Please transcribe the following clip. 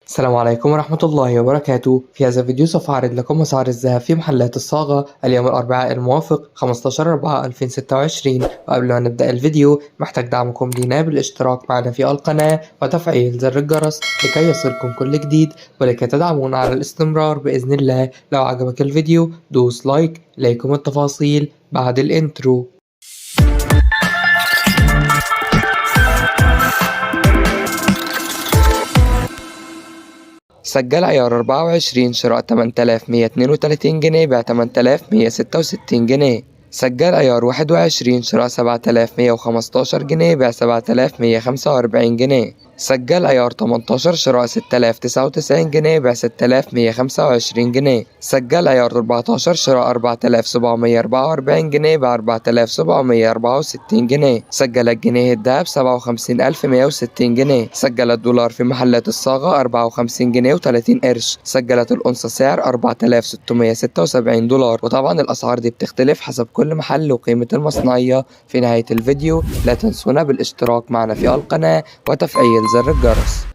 السلام عليكم ورحمة الله وبركاته. في هذا الفيديو سوف أعرض لكم أسعار الذهب في محلات الصاغة اليوم الأربعاء الموافق 15/4/2026. وقبل ما نبدأ الفيديو محتاج دعمكم لينا بالاشتراك معنا في القناة وتفعيل زر الجرس لكي يصلكم كل جديد ولكي تدعمونا على الاستمرار بإذن الله. لو عجبك الفيديو دوس لايك. إليكم التفاصيل بعد الانترو. سجل عيار 24 شراء 8132 جنيه بيع 8166 جنيه. سجل عيار 21 شراء 7115 جنيه بيع 7145 جنيه. سجل عيار 18 شراء 6099 جنيه بيع 6125 جنيه. سجل عيار 14 شراء 4744 جنيه بيع 4764 جنيه. سجل الجنيه الذهب 57160 جنيه. سجل الدولار في محلات الصاغة 54 جنيه و30 قرش. سجلت الأنصة سعر 4676 دولار. وطبعا الأسعار دي بتختلف حسب كل محل وقيمة المصنعية. في نهاية الفيديو لا تنسونا بالاشتراك معنا في القناة وتفعيل زر الجرس.